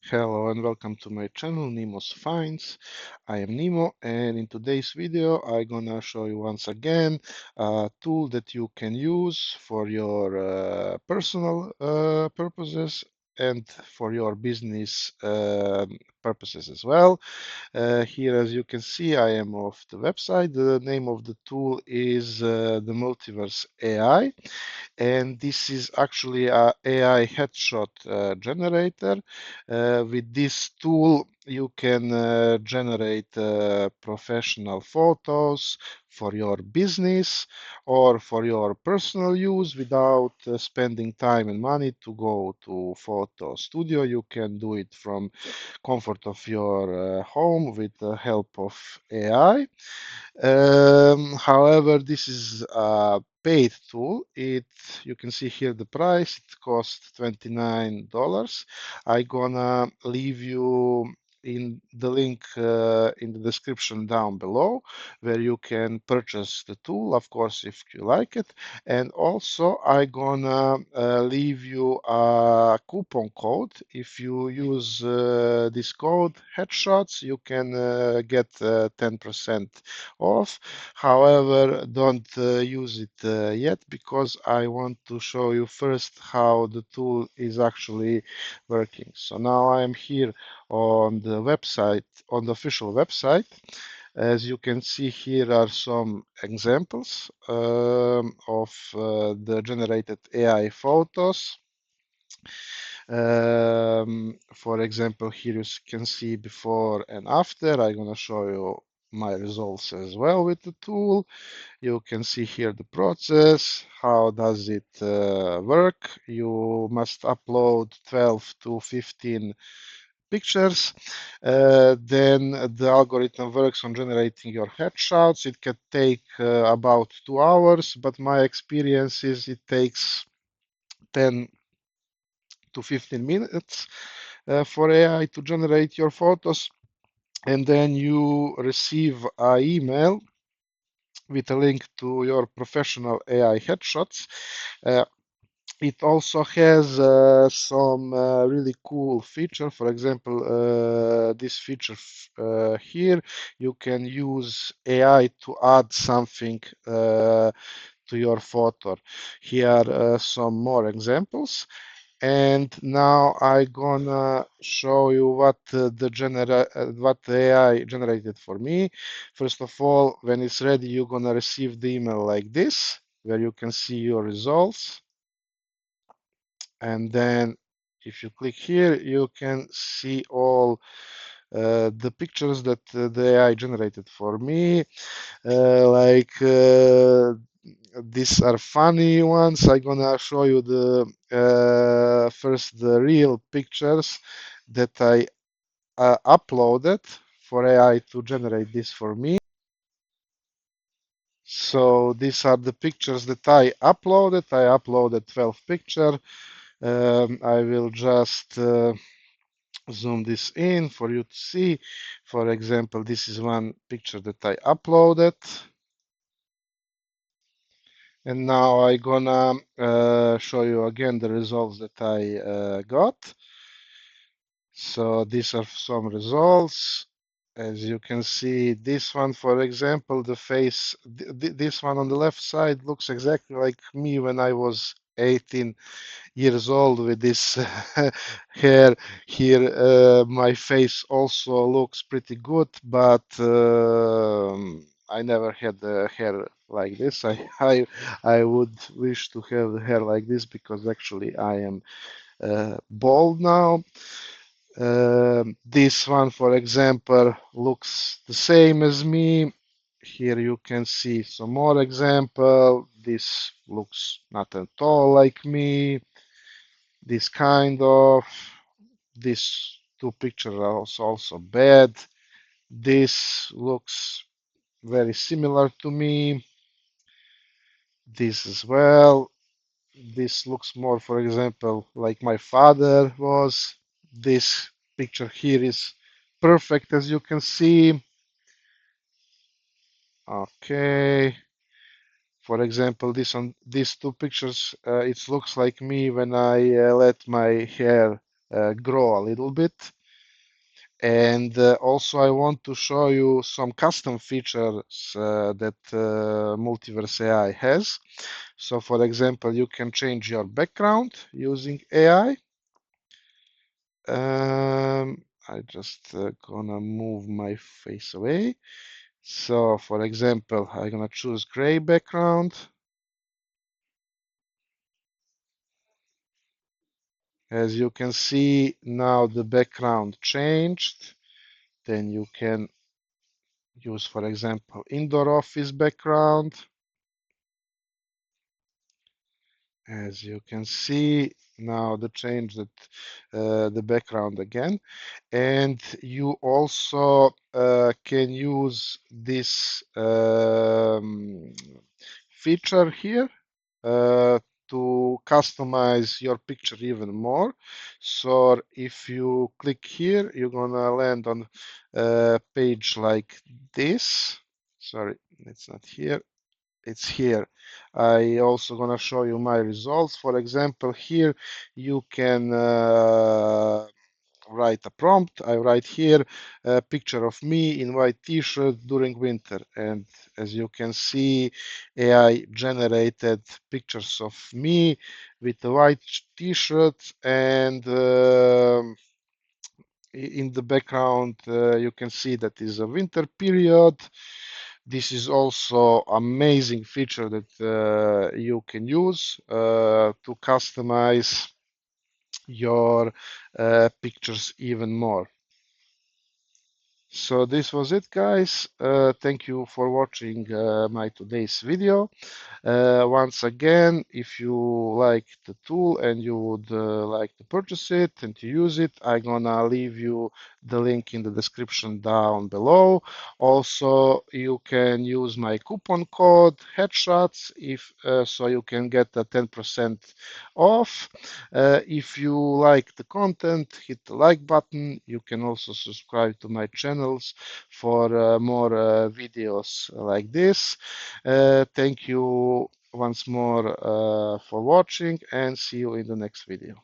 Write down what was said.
Hello and welcome to my channel Nemo's Finds. I am Nemo, and in today's video I'm gonna show you once again a tool that you can use for your personal purposes and for your business purposes as well. Here, as you can see, I am off the website. The name of the tool is the Multiverse AI, and this is actually a AI headshot generator. With this tool, you can generate professional photos for your business or for your personal use without spending time and money to go to photo studio. You can do it from comfort of your home with the help of AI. However, this is a paid tool. You can see here the price. It costs $29. I gonna leave you in the link in the description down below where you can purchase the tool, of course, if you like it. And also I gonna leave you a coupon code. If you use this code headshots, you can get 10% off. However, don't use it yet because I want to show you first how the tool is actually working. So now I am here on the website, on the official website. As you can see, here are some examples of the generated AI photos. For example, here you can see before and after. I'm gonna show you my results as well with the tool. You can see here the process. How does it work? You must upload 12 to 15 pictures. Then the algorithm works on generating your headshots. It can take about 2 hours, but my experience is it takes 10 to 15 minutes for AI to generate your photos. And then you receive an email with a link to your professional AI headshots. Uh, it also has some really cool feature. For example, this feature here, you can use AI to add something to your photo. Here are some more examples. And now I gonna show you what the AI generated for me. First of all, when it's ready, you're gonna receive the email like this, where you can see your results. And then if you click here, you can see all the pictures that the AI generated for me. These are funny ones. I'm gonna show you the first the real pictures that I uploaded for AI to generate this for me. So these are the pictures that I uploaded. I uploaded 12 pictures. I will just zoom this in for you to see. For example, this is one picture that I uploaded. And now I'm gonna show you again the results that I got. So these are some results. As you can see, this one, for example, the face, this one on the left side looks exactly like me when I was 18 years old with this hair here. My face also looks pretty good, but I never had the hair like this. I would wish to have the hair like this because actually I am bald now. This one, for example, looks the same as me. Here you can see some more example. This looks not at all like me. This kind of. These two pictures are also bad. This looks very similar to me. This as well. This looks more, for example, like my father was. This picture here is perfect, as you can see. Okay. For example, these two pictures, it looks like me when I let my hair grow a little bit. And also I want to show you some custom features that Multiverse AI has. So for example, you can change your background using AI. I just gonna move my face away. So for example, I'm gonna choose gray background. As you can see, now the background changed. Then you can use, for example, indoor office background. As you can see, now the change that the background again. And you also can use this feature here uh, to customize your picture even more. So if you click here, you're gonna land on a page like this. Sorry, it's not here. It's here. I also gonna show you my results. For example, here you can write a prompt. I write here a picture of me in white t-shirt during winter. And as you can see, AI generated pictures of me with a white t-shirt and in the background you can see that is a winter period. This is also amazing feature that you can use to customize your pictures even more. So this was it, guys. Thank you for watching my today's video. Once again, if you like the tool and you would like to purchase it and to use it, I'm gonna leave you the link in the description down below. Also, you can use my coupon code headshots if so you can get a 10% off. If you like the content, hit the like button. You can also subscribe to my channels for more videos like this. Thank you once more for watching and see you in the next video.